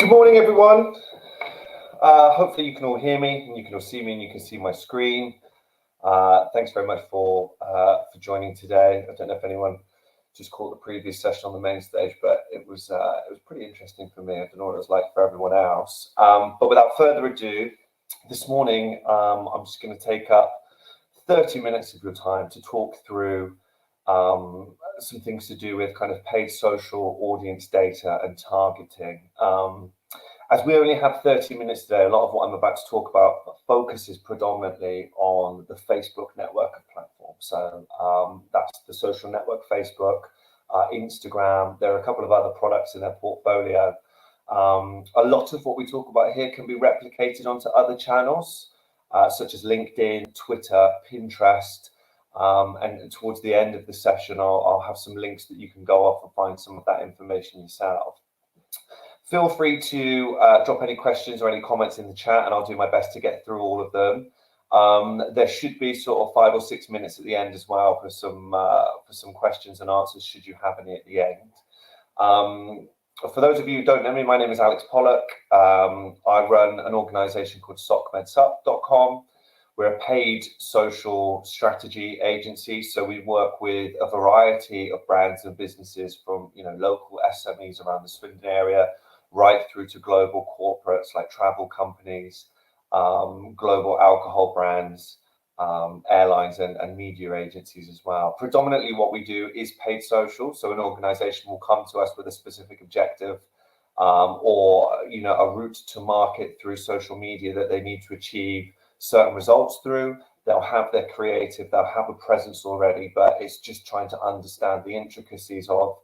Good morning, everyone. Hopefully you can all hear me and you can all see me and you can see my screen. Thanks very much for joining today. I don't know if anyone just caught the previous session on the main stage, but it was pretty interesting for me. I don't know what it was like for everyone else. But without further ado, this morning I'm just going to take up 30 minutes of your time to talk through some things to do with kind of paid social audience data and targeting. As we only have 30 minutes today, a lot of what I'm about to talk about focuses predominantly on the Facebook network of platforms. So that's the social network Facebook, Instagram. There are a couple of other products in their portfolio. A lot of what we talk about here can be replicated onto other channels, such as LinkedIn, Twitter, Pinterest. And towards the end of the session, I'll have some links that you can go off and find some of that information yourself. Feel free to drop any questions or any comments in the chat, and I'll do my best to get through all of them. There should be sort of 5 or 6 minutes at the end as well for some questions and answers, should you have any at the end. For those of you who don't know me, my name is Alex Pollock. I run an organisation called SWLEP.com. We're a paid social strategy agency, so we work with a variety of brands and businesses from local SMEs around the Swindon area, right through to global corporates like travel companies, global alcohol brands, airlines and media agencies as well. Predominantly what we do is paid social, so an organisation will come to us with a specific objective or a route to market through social media that they need to achieve certain results through. They'll have their creative, they'll have a presence already, but it's just trying to understand the intricacies of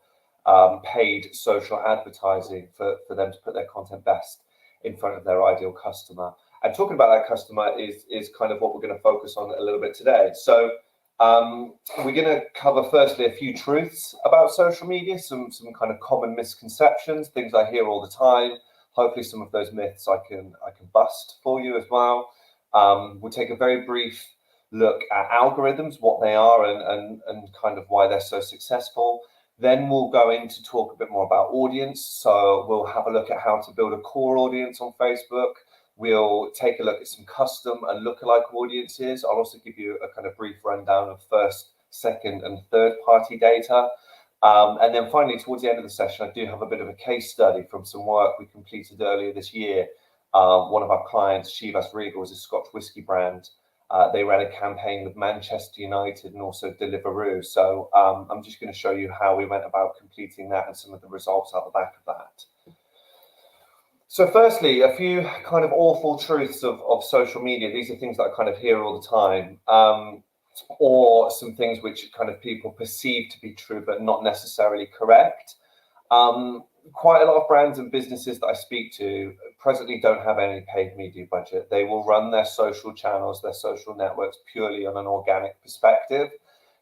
paid social advertising for them to put their content best in front of their ideal customer. And talking about that customer is kind of what we're going to focus on a little bit today. So we're going to cover firstly a few truths about social media, some kind of common misconceptions, things I hear all the time. Hopefully some of those myths I can bust for you as well. We'll take a very brief look at algorithms, what they are and kind of why they're so successful. Then we'll go into talk a bit more about audience. So we'll have a look at how to build a core audience on Facebook. We'll take a look at some custom and lookalike audiences. I'll also give you a kind of brief rundown of first, second and third party data. And then finally, towards the end of the session, I do have a bit of a case study from some work we completed earlier this year. One of our clients, Chivas Regal, is a Scotch whisky brand. They ran a campaign with Manchester United and also Deliveroo. So I'm just going to show you how we went about completing that and some of the results out the back of that. So firstly, a few kind of awful truths of social media. These are things that I kind of hear all the time, or some things which kind of people perceive to be true but not necessarily correct. Quite a lot of brands and businesses that I speak to presently don't have any paid media budget. They will run their social channels, their social networks purely on an organic perspective.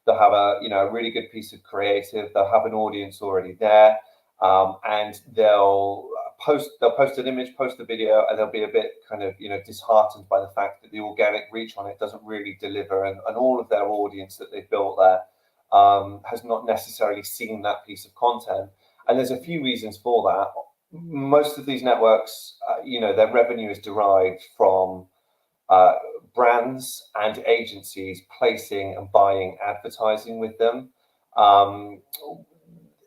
They'll have a really good piece of creative. They'll have an audience already there, and they'll post an image, post a video, and they'll be a bit kind of disheartened by the fact that the organic reach on it doesn't really deliver, and all of their audience that they've built there has not necessarily seen that piece of content. And there's a few reasons for that. Most of these networks, their revenue is derived from brands and agencies placing and buying advertising with them.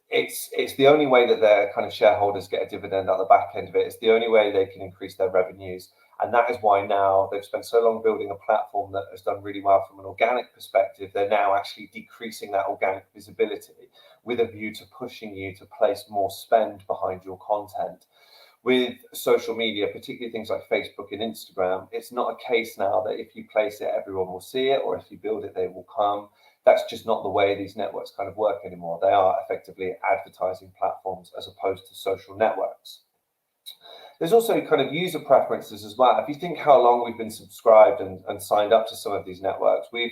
It's the only way that their kind of shareholders get a dividend at the back end of it. It's the only way they can increase their revenues. And that is why now they've spent so long building a platform that has done really well from an organic perspective. They're now actually decreasing that organic visibility with a view to pushing you to place more spend behind your content. With social media, particularly things like Facebook and Instagram, it's not a case now that if you place it, everyone will see it, or if you build it, they will come. That's just not the way these networks kind of work anymore. They are effectively advertising platforms as opposed to social networks. There's also kind of user preferences as well. If you think how long we've been subscribed and signed up to some of these networks, we've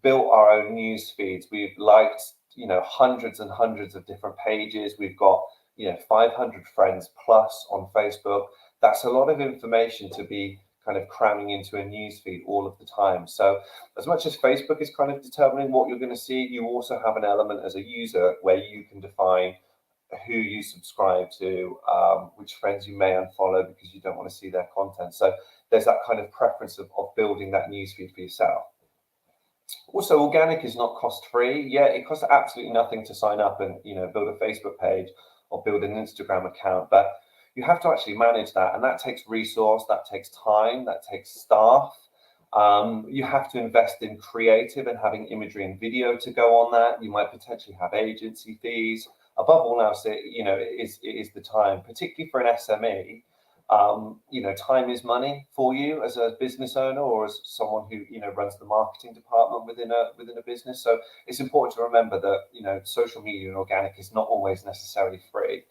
built our own news feeds. We've liked, hundreds and hundreds of different pages. We've got, 500 friends plus on Facebook. That's a lot of information to be kind of cramming into a news feed all of the time. So as much as Facebook is kind of determining what you're going to see, you also have an element as a user where you can define who you subscribe to, which friends you may unfollow because you don't want to see their content. So there's that kind of preference of building that newsfeed for yourself. Also, organic is not cost-free. Yeah, it costs absolutely nothing to sign up and build a Facebook page or build an Instagram account, but you have to actually manage that, and that takes resource, that takes time, that takes staff. You have to invest in creative and having imagery and video to go on that. You might potentially have agency fees. Above all else, it is the time, particularly for an SME. Time is money for you as a business owner or as someone who runs the marketing department within a business. So it's important to remember that social media and organic is not always necessarily free.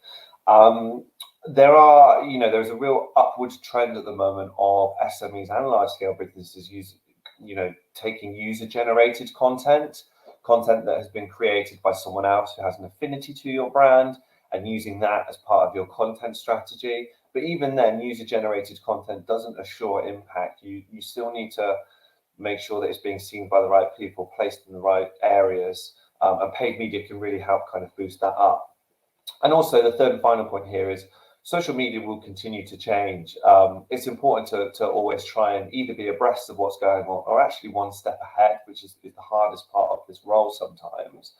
There's a real upward trend at the moment of SMEs and large scale businesses taking user generated content that has been created by someone else who has an affinity to your brand, and using that as part of your content strategy. But even then, user generated content doesn't assure impact. You still need to make sure that it's being seen by the right people, placed in the right areas, and paid media can really help kind of boost that up. And also the third and final point here is social media will continue to change. It's important to always try and either be abreast of what's going on or actually one step ahead, which is the hardest part of this role sometimes.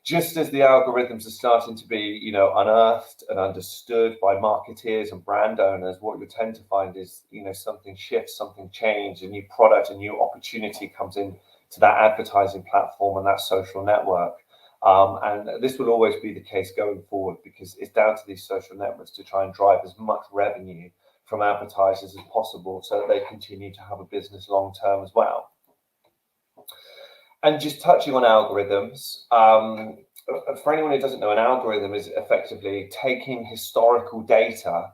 Just as the algorithms are starting to be, unearthed and understood by marketeers and brand owners, what you tend to find is, something shifts, something changes, a new product, a new opportunity comes in to that advertising platform and that social network. And this will always be the case going forward, because it's down to these social networks to try and drive as much revenue from advertisers as possible so that they continue to have a business long term as well. And just touching on algorithms, for anyone who doesn't know, an algorithm is effectively taking historical data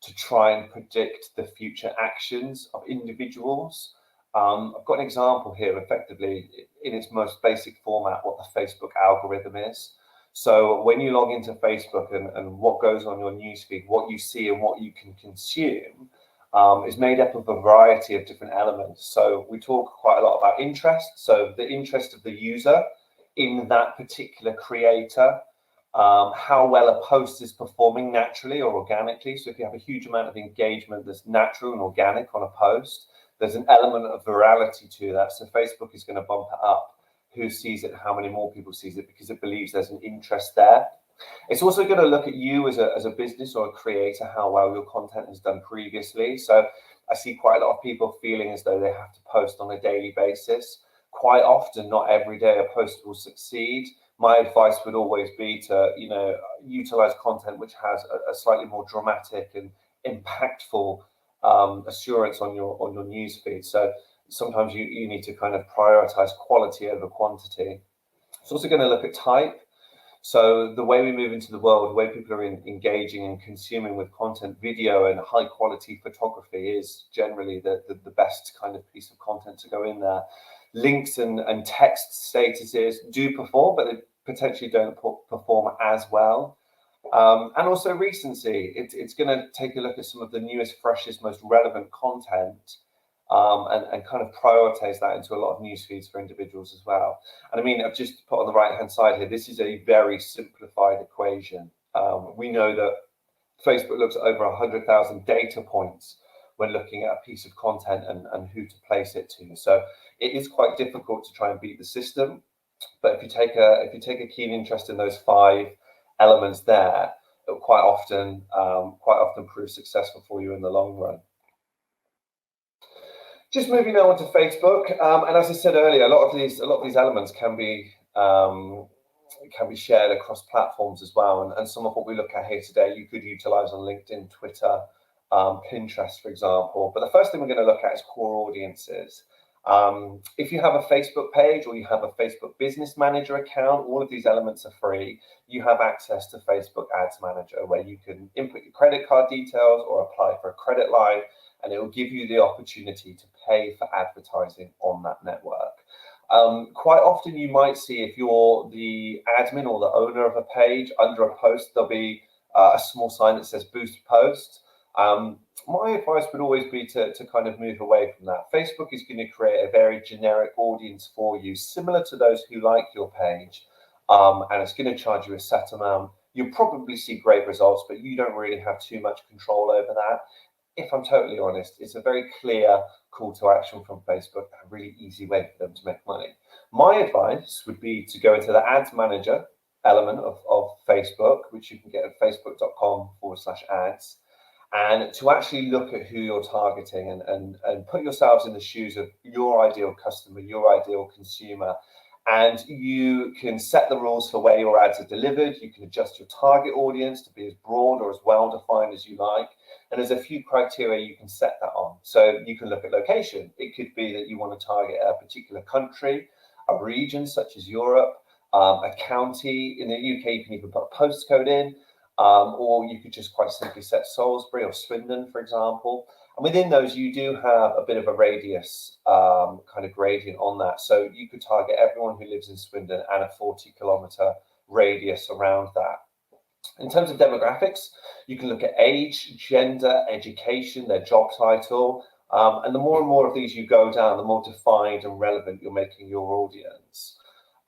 to try and predict the future actions of individuals. I've got an example here, effectively, in its most basic format, what the Facebook algorithm is. So when you log into Facebook and what goes on your newsfeed, what you see and what you can consume, is made up of a variety of different elements. So we talk quite a lot about interest. So the interest of the user in that particular creator, how well a post is performing naturally or organically. So if you have a huge amount of engagement that's natural and organic on a post, there's an element of virality to that. So Facebook is going to bump it up. Who sees it, how many more people sees it, because it believes there's an interest there. It's also going to look at you as a business or a creator, how well your content has done previously. So I see quite a lot of people feeling as though they have to post on a daily basis. Quite often, not every day a post will succeed. My advice would always be to, utilize content which has a slightly more dramatic and impactful assurance on your newsfeed. So sometimes you need to kind of prioritize quality over quantity. It's also going to look at type. So the way we move into the world, the way people are engaging and consuming with content, video and high quality photography is generally the best kind of piece of content to go in there. Links and text statuses do perform, but they potentially don't perform as well. And also recency. It's going to take a look at some of the newest, freshest, most relevant content, and kind of prioritize that into a lot of news feeds for individuals as well. And I mean, I've just put on the right hand side here, this is a very simplified equation. We know that Facebook looks at over 100,000 data points when looking at a piece of content and who to place it to. So it is quite difficult to try and beat the system. But if you take a keen interest in those 5 elements there, it will quite often prove successful for you in the long run. Just moving now on to Facebook, and as I said earlier, a lot of these elements can be shared across platforms as well. And some of what we look at here today, you could utilize on LinkedIn, Twitter, Pinterest, for example. But the first thing we're going to look at is core audiences. If you have a Facebook page or you have a Facebook Business Manager account, all of these elements are free. You have access to Facebook Ads Manager, where you can input your credit card details or apply for a credit line, and it will give you the opportunity to pay for advertising on that network. Quite often you might see, if you're the admin or the owner of a page, under a post, there'll be a small sign that says boost post. My advice would always be to kind of move away from that. Facebook is going to create a very generic audience for you, similar to those who like your page, and it's going to charge you a set amount you'll probably see great results, but you don't really have too much control over that. If I'm totally honest, it's a very clear call to action from Facebook, a really easy way for them to make money. My advice would be to go into the ads manager element of Facebook, which you can get at facebook.com/ads, and to actually look at who you're targeting and put yourselves in the shoes of your ideal customer, your ideal consumer. And you can set the rules for where your ads are delivered. You can adjust your target audience to be as broad or as well defined as you like. And there's a few criteria you can set that on. So you can look at location. It could be that you want to target a particular country, a region such as Europe, a county. In the UK, you can even put a postcode in, or you could just quite simply set Salisbury or Swindon, for example. And within those, you do have a bit of a radius kind of gradient on that. So you could target everyone who lives in Swindon and a 40-kilometre radius around that. In terms of demographics, you can look at age, gender, education, their job title. And the more and more of these you go down, the more defined and relevant you're making your audience.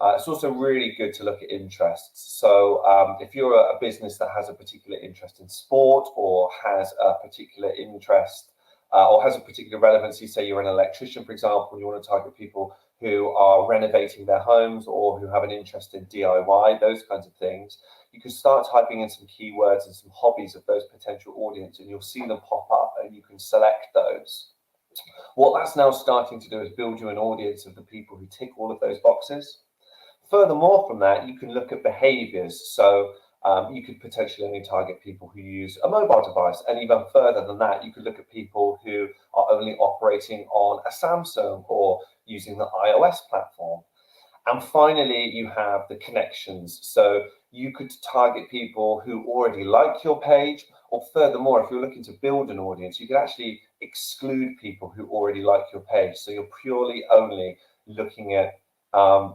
It's also really good to look at interests. So if you're a business that has a particular interest in sport or has a particular interest or has a particular relevancy, say you're an electrician, for example, and you want to target people who are renovating their homes or who have an interest in DIY, those kinds of things, you can start typing in some keywords and some hobbies of those potential audience, and you'll see them pop up and you can select those. What that's now starting to do is build you an audience of the people who tick all of those boxes. Furthermore from that, you can look at behaviors. So you could potentially only target people who use a mobile device. And even further than that, you could look at people who are only operating on a Samsung or using the iOS platform. And finally, you have the connections. So you could target people who already like your page, or furthermore, if you're looking to build an audience, you could actually exclude people who already like your page. So you're purely only looking at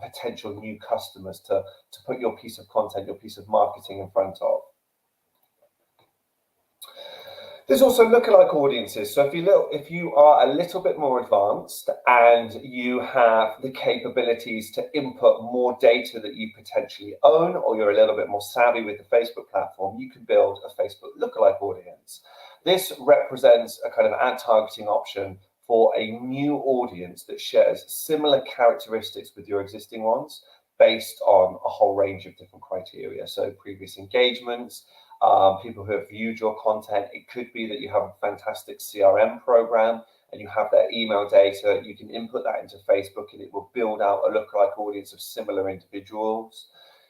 potential new customers to put your piece of content, your piece of marketing in front of. There's also lookalike audiences. So if you are a little bit more advanced and you have the capabilities to input more data that you potentially own, or you're a little bit more savvy with the Facebook platform, you can build a Facebook lookalike audience. This represents a kind of ad targeting option for a new audience that shares similar characteristics with your existing ones based on a whole range of different criteria. So previous engagements, people who have viewed your content. It could be that you have a fantastic CRM program and you have their email data. You can input that into Facebook and it will build out a lookalike audience of similar individuals.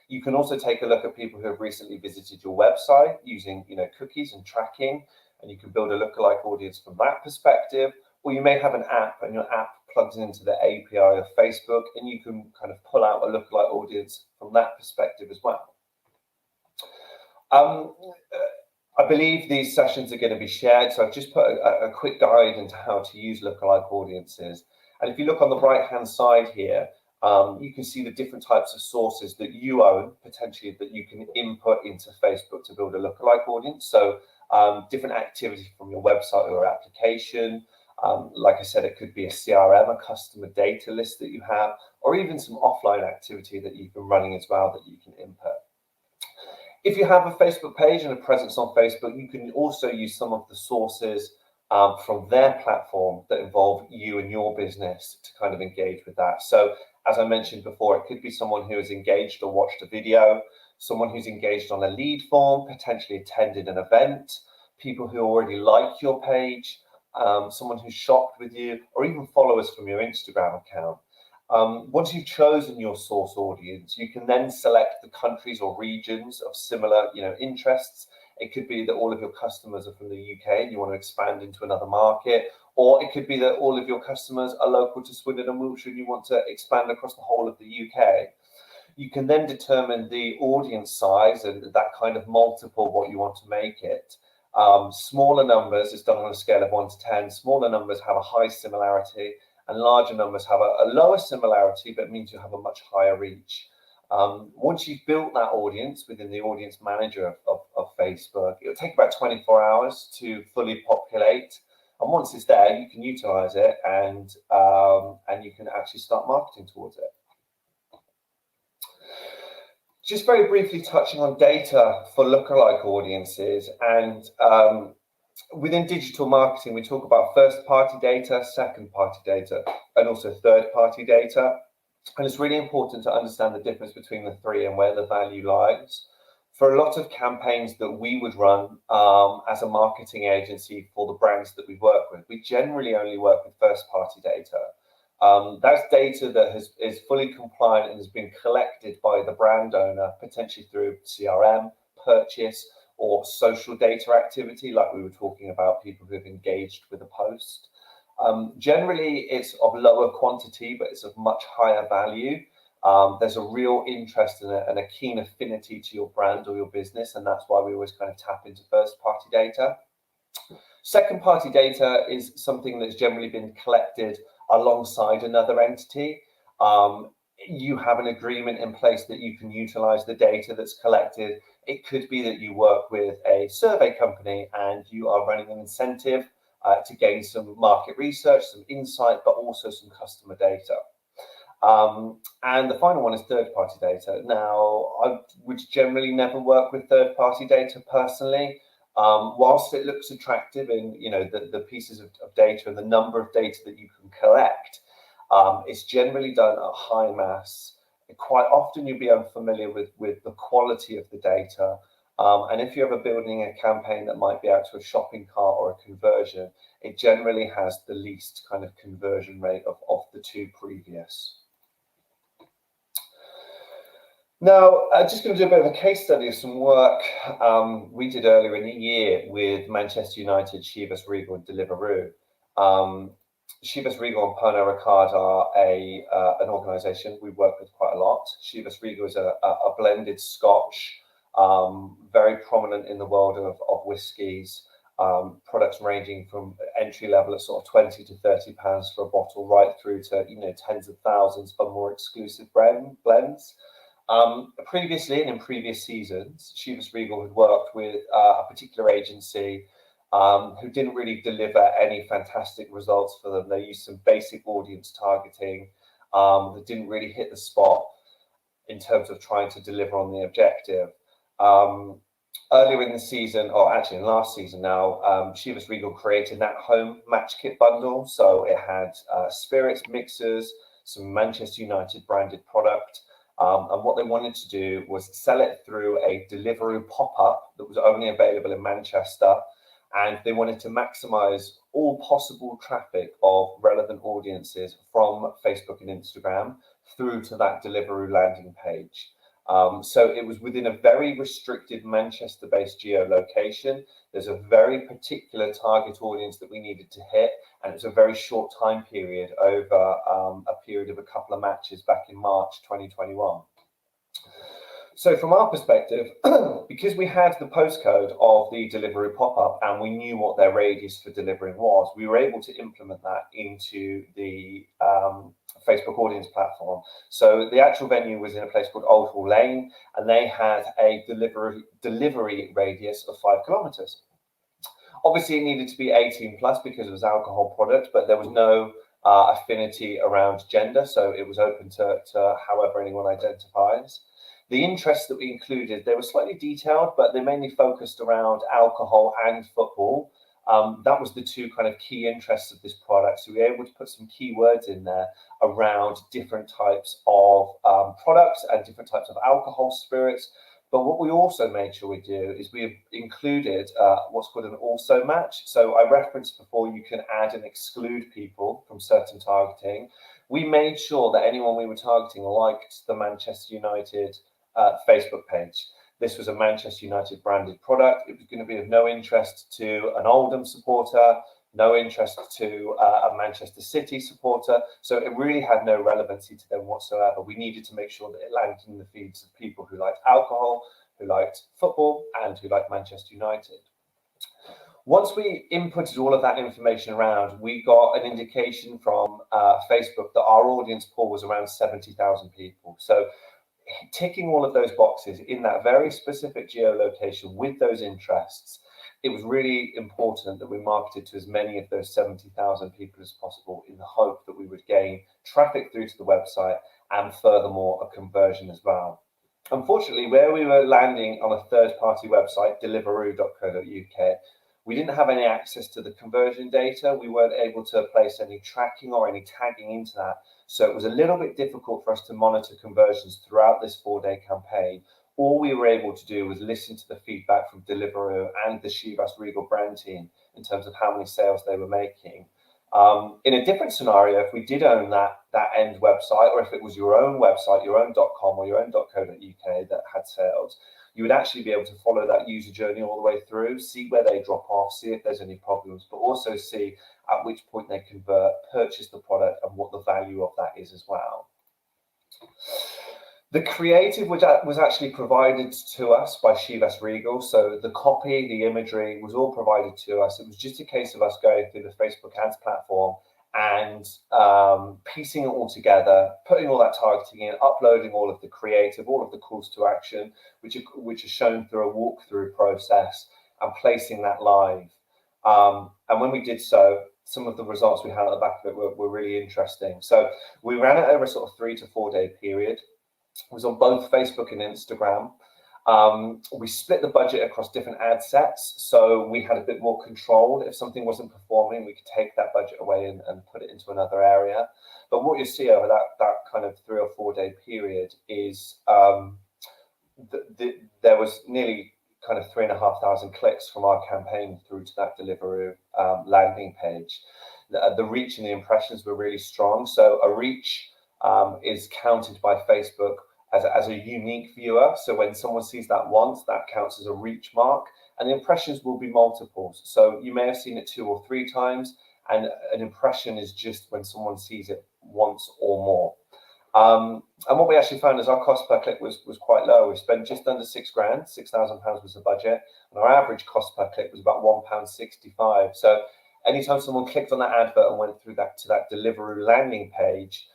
You can also take a look at people who have recently visited your website using cookies and tracking, and you can build a lookalike audience from that perspective. Or you may have an app and your app plugs into the API of Facebook and you can kind of pull out a lookalike audience from that perspective as well. I believe these sessions are going to be shared, so I've just put a quick guide into how to use lookalike audiences. And if you look on the right-hand side here, you can see the different types of sources that you own, potentially, that you can input into Facebook to build a lookalike audience. So different activity from your website or application. Like I said, it could be a CRM, a customer data list that you have, or even some offline activity that you've been running as well that you can input. If you have a Facebook page and a presence on Facebook, you can also use some of the sources from their platform that involve you and your business to kind of engage with that. So as I mentioned before, it could be someone who has engaged or watched a video, someone who's engaged on a lead form, potentially attended an event, people who already like your page, someone who's shopped with you, or even followers from your Instagram account. Once you've chosen your source audience, you can then select the countries or regions of similar, interests. It could be that all of your customers are from the UK and you want to expand into another market, or it could be that all of your customers are local to Swindon and Wiltshire and you want to expand across the whole of the UK. You can then determine the audience size and that kind of multiple, what you want to make it. Smaller numbers is done on a scale of 1 to 10. Smaller numbers have a high similarity, and larger numbers have a lower similarity, but it means you have a much higher reach. Once you've built that audience within the audience manager of Facebook, it'll take about 24 hours to fully populate. And once it's there, you can utilize it and you can actually start marketing towards it. Just very briefly touching on data for lookalike audiences, and within digital marketing, we talk about first-party data, second-party data, and also third-party data. And it's really important to understand the difference between the three and where the value lies. For a lot of campaigns that we would run as a marketing agency for the brands that we work with, we generally only work with first-party data. That's data that is fully compliant and has been collected by the brand owner, potentially through CRM, purchase, or social data activity, like we were talking about people who have engaged with a post. Generally, it's of lower quantity, but it's of much higher value. There's a real interest and a keen affinity to your brand or your business, and that's why we always kind of tap into first-party data. Second-party data is something that's generally been collected alongside another entity. You have an agreement in place that you can utilize the data that's collected. It could be that you work with a survey company and you are running an incentive to gain some market research, some insight, but also some customer data. And the final one is third-party data. Now, I would generally never work with third-party data personally. Whilst it looks attractive in the pieces of data and the number of data that you can collect, it's generally done at high mass. Quite often you'll be unfamiliar with the quality of the data. And if you're ever building a campaign that might be out to a shopping cart or a conversion, it generally has the least kind of conversion rate of the two previous. Now, I'm just going to do a bit of a case study of some work we did earlier in the year with Manchester United, Chivas Regal and Deliveroo. Chivas Regal and Pernod Ricard are an organisation we work with quite a lot. Chivas Regal is a blended Scotch, very prominent in the world of whiskies, products ranging from entry level at sort of £20 to £30 for a bottle, right through to tens of thousands for more exclusive blends. Previously and in previous seasons, Chivas Regal had worked with a particular agency who didn't really deliver any fantastic results for them. They used some basic audience targeting that didn't really hit the spot in terms of trying to deliver on the objective. Earlier in the season, or actually in last season now, Chivas Regal created that home match kit bundle. So it had spirits, mixers, some Manchester United branded product. And what they wanted to do was sell it through a Deliveroo pop-up that was only available in Manchester. And they wanted to maximize all possible traffic of relevant audiences from Facebook and Instagram through to that Deliveroo landing page. So it was within a very restricted Manchester-based geolocation. There's a very particular target audience that we needed to hit, and it was a very short time period over a period of a couple of matches back in March 2021. So from our perspective, because we had the postcode of the Deliveroo pop-up and we knew what their radius for delivering was, we were able to implement that into the Facebook audience platform. So the actual venue was in a place called Old Hall Lane, and they had a delivery radius of 5 kilometers. Obviously, it needed to be 18 plus because it was an alcohol product, but there was no affinity around gender, so it was open to however anyone identifies. The interests that we included, they were slightly detailed, but they mainly focused around alcohol and football. That was the two kind of key interests of this product. So we were able to put some keywords in there around different types of products and different types of alcohol, spirits. But what we also made sure we do is we included what's called an also match. So I referenced before you can add and exclude people from certain targeting. We made sure that anyone we were targeting liked the Manchester United Facebook page. This was a Manchester United branded product. It was going to be of no interest to an Oldham supporter, no interest to a Manchester City supporter. So it really had no relevancy to them whatsoever. We needed to make sure that it landed in the feeds of people who liked alcohol, who liked football, and who liked Manchester United. Once we inputted all of that information around, we got an indication from Facebook that our audience pool was around 70,000 people. So ticking all of those boxes in that very specific geolocation with those interests, it was really important that we marketed to as many of those 70,000 people as possible in the hope that we would gain traffic through to the website and furthermore a conversion as well. Unfortunately, where we were landing on a third-party website, deliveroo.co.uk, we didn't have any access to the conversion data. We weren't able to place any tracking or any tagging into that. So it was a little bit difficult for us to monitor conversions throughout this 4-day campaign. All we were able to do was listen to the feedback from Deliveroo and the Chivas Regal brand team in terms of how many sales they were making. In a different scenario, if we did own that end website, or if it was your own website, your own .com or your own .co.uk that had sales, you would actually be able to follow that user journey all the way through, see where they drop off, see if there's any problems, but also see at which point they convert, purchase the product, and what the value of that is as well. The creative was actually provided to us by Chivas Regal, so the copy, the imagery was all provided to us. It was just a case of us going through the Facebook ads platform and piecing it all together, putting all that targeting in, uploading all of the creative, all of the calls to action, which are shown through a walkthrough process, and placing that live. And when we did so, some of the results we had at the back of it were really interesting. So we ran it over a sort of 3 to 4 day period. It was on both Facebook and Instagram. We split the budget across different ad sets, so we had a bit more control. If something wasn't performing, we could take that budget away and put it into another area. But what you see over that kind of 3 or 4 day period is there was nearly kind of 3,500 clicks from our campaign through to that Deliveroo landing page. The reach and the impressions were really strong. So a reach is counted by Facebook as a unique viewer. So when someone sees that once, that counts as a reach mark, and the impressions will be multiples. So you may have seen it 2 or 3 times, and an impression is just when someone sees it once or more. And what we actually found is our cost per click was quite low. We spent just under £6 grand, £6,000 was the budget, and our average cost per click was about £1.65. So anytime someone clicked on that advert and went through to that Deliveroo landing page,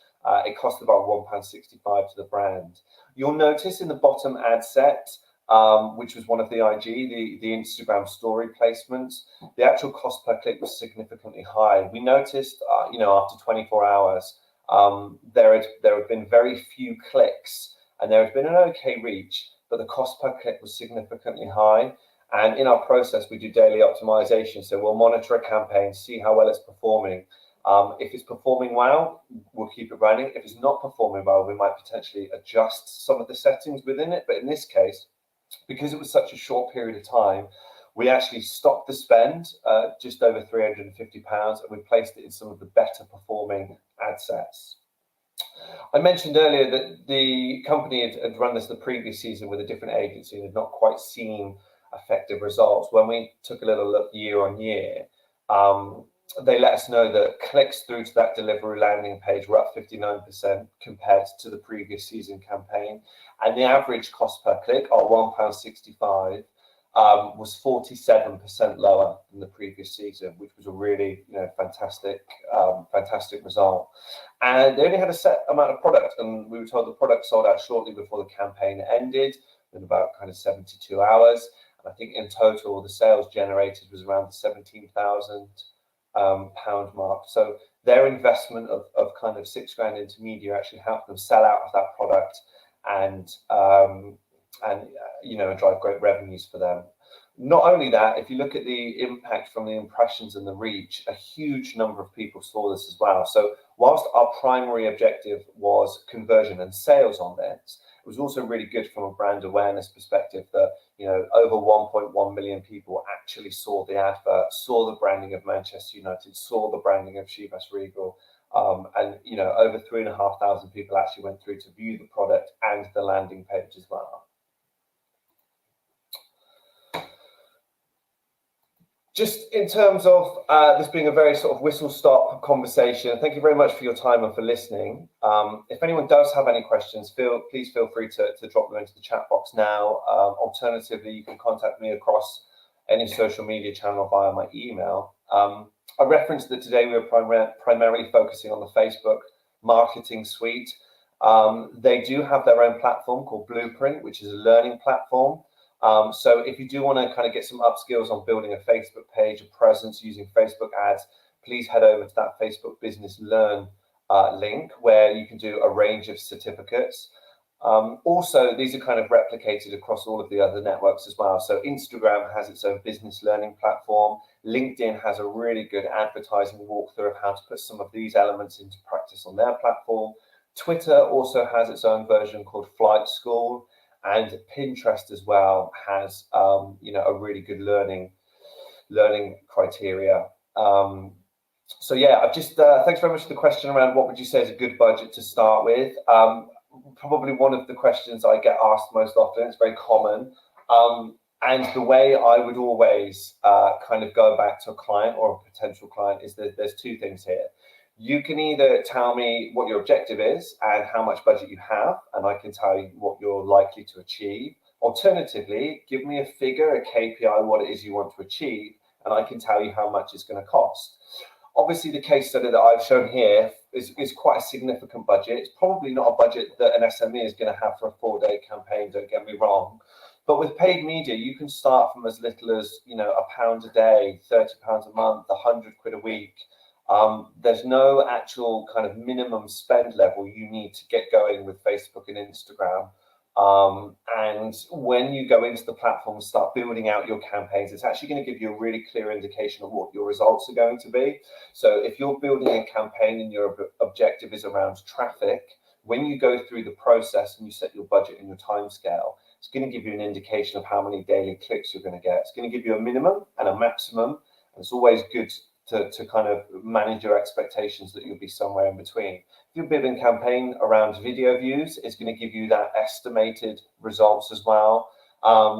it cost about £1.65 to the brand. You'll notice in the bottom ad set, which was one of the IG, the Instagram story placements, the actual cost per click was significantly high. We noticed, after 24 hours, there had been very few clicks, and there had been an okay reach, but the cost per click was significantly high. And in our process, we do daily optimization. So we'll monitor a campaign, see how well it's performing. If it's performing well, we'll keep it running. If it's not performing well, we might potentially adjust some of the settings within it. But in this case, because it was such a short period of time, we actually stopped the spend, just over £350, and we placed it in some of the better performing ad sets. I mentioned earlier that the company had run this the previous season with a different agency and had not quite seen effective results. When we took a little look year on year, they let us know that clicks through to that Deliveroo landing page were up 59% compared to the previous season campaign. And the average cost per click, or £1.65, was 47% lower than the previous season, which was a really fantastic result. And they only had a set amount of product, and we were told the product sold out shortly before the campaign ended, in about kind of 72 hours. And I think in total, the sales generated was around the £17,000 mark. So their investment of kind of £6 grand into media actually helped them sell out of that product and drive great revenues for them. Not only that, if you look at the impact from the impressions and the reach, a huge number of people saw this as well. So whilst our primary objective was conversion and sales on this, it was also really good from a brand awareness perspective that over 1.1 million people actually saw the advert, saw the branding of Manchester United, saw the branding of Chivas Regal, and over 3,500 people actually went through to view the product and the landing page as well. Just in terms of this being a very sort of whistle-stop conversation, thank you very much for your time and for listening. If anyone does have any questions, please feel free to drop them into the chat box now. Alternatively, you can contact me across any social media channel via my email. I referenced that today we are primarily focusing on the Facebook marketing suite. They do have their own platform called Blueprint, which is a learning platform. So if you do want to kind of get some upskills on building a Facebook page, a presence using Facebook ads, please head over to that Facebook Business Learn link where you can do a range of certificates. Also, these are kind of replicated across all of the other networks as well. So Instagram has its own business learning platform. LinkedIn has a really good advertising walkthrough of how to put some of these elements into practice on their platform. Twitter also has its own version called Flight School, and Pinterest as well has a really good learning criteria. So yeah, I've just thanks very much for the question around what would you say is a good budget to start with. Probably one of the questions I get asked most often. It's very common. And the way I would always kind of go back to a client or a potential client is that there's two things here. You can either tell me what your objective is and how much budget you have, and I can tell you what you're likely to achieve. Alternatively, give me a figure, a KPI, what it is you want to achieve, and I can tell you how much it's going to cost. Obviously, the case study that I've shown here is quite a significant budget. It's probably not a budget that an SME is going to have for a 4-day campaign, don't get me wrong. But with paid media, you can start from as little as, £1 a day, £30 a month, 100 quid a week. There's no actual kind of minimum spend level you need to get going with Facebook and Instagram. And when you go into the platform and start building out your campaigns, it's actually going to give you a really clear indication of what your results are going to be. So if you're building a campaign and your objective is around traffic, when you go through the process and you set your budget and your time scale, it's going to give you an indication of how many daily clicks you're going to get. It's going to give you a minimum and a maximum. And it's always good to kind of manage your expectations that you'll be somewhere in between. If you're building a campaign around video views, it's going to give you that estimated results as well.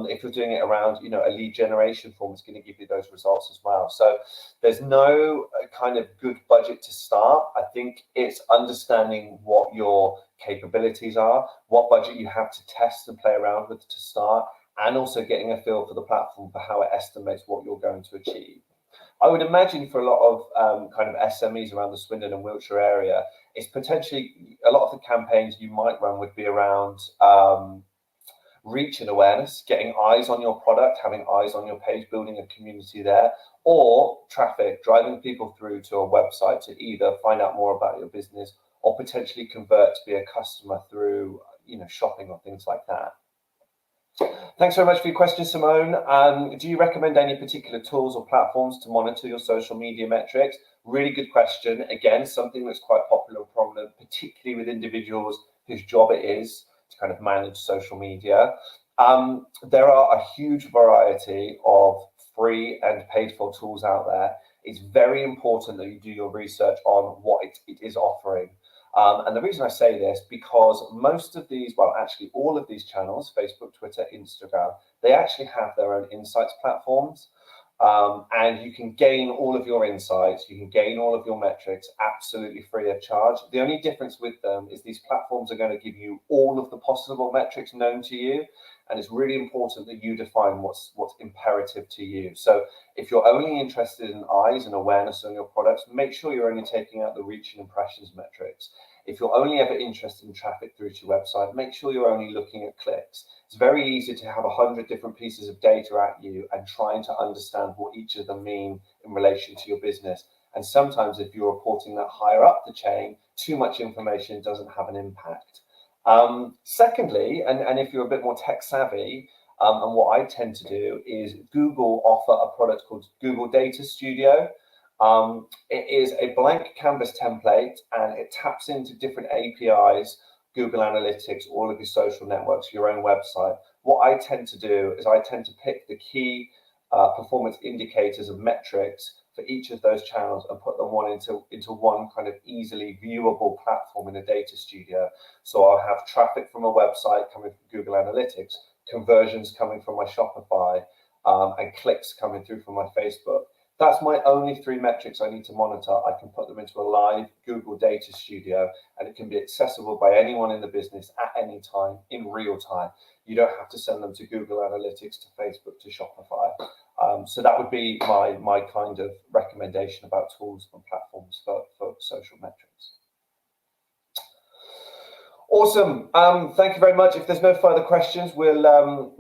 If you're doing it around, a lead generation form, it's going to give you those results as well. So there's no kind of good budget to start. I think it's understanding what your capabilities are, what budget you have to test and play around with to start, and also getting a feel for the platform for how it estimates what you're going to achieve. I would imagine for a lot of kind of SMEs around the Swindon and Wiltshire area, it's potentially a lot of the campaigns you might run would be around reach and awareness, getting eyes on your product, having eyes on your page, building a community there, or traffic, driving people through to a website to either find out more about your business or potentially convert to be a customer through, shopping or things like that. Thanks very much for your question, Simone. Do you recommend any particular tools or platforms to monitor your social media metrics? Really good question. Again, something that's quite popular and prominent, particularly with individuals whose job it is to kind of manage social media. There are a huge variety of free and paid for tools out there. It's very important that you do your research on what it is offering. And the reason I say this, because most of these, well, actually all of these channels, Facebook, Twitter, Instagram, they actually have their own insights platforms. And you can gain all of your insights, you can gain all of your metrics absolutely free of charge. The only difference with them is these platforms are going to give you all of the possible metrics known to you. And it's really important that you define what's imperative to you. So if you're only interested in eyes and awareness on your products, make sure you're only taking out the reach and impressions metrics. If you're only ever interested in traffic through to your website, make sure you're only looking at clicks. It's very easy to have 100 different pieces of data at you and trying to understand what each of them mean in relation to your business. And sometimes if you're reporting that higher up the chain, too much information doesn't have an impact. Secondly, and if you're a bit more tech savvy, and what I tend to do is Google offer a product called Google Data Studio. It is a blank canvas template and it taps into different APIs, Google Analytics, all of your social networks, your own website. What I tend to do is I tend to pick the key performance indicators and metrics for each of those channels and put them into one kind of easily viewable platform in a data studio. So I'll have traffic from a website coming from Google Analytics, conversions coming from my Shopify, and clicks coming through from my Facebook. That's my only 3 metrics I need to monitor. I can put them into a live Google Data Studio and it can be accessible by anyone in the business at any time in real time. You don't have to send them to Google Analytics, to Facebook, to Shopify. So that would be my kind of recommendation about tools and platforms for social metrics. Awesome. Thank you very much. If there's no further questions, we'll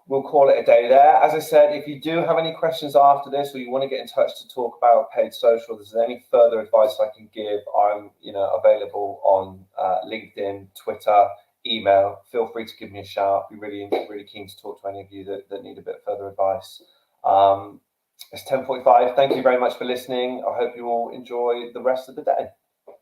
call it a day there. As I said, if you do have any questions after this, or you want to get in touch to talk about paid social, if there's any further advice I can give, I'm available on LinkedIn, Twitter, email, feel free to give me a shout. I'd be really keen to talk to any of you that need a bit further advice. It's 10:45. Thank you very much for listening. I hope you all enjoy the rest of the day.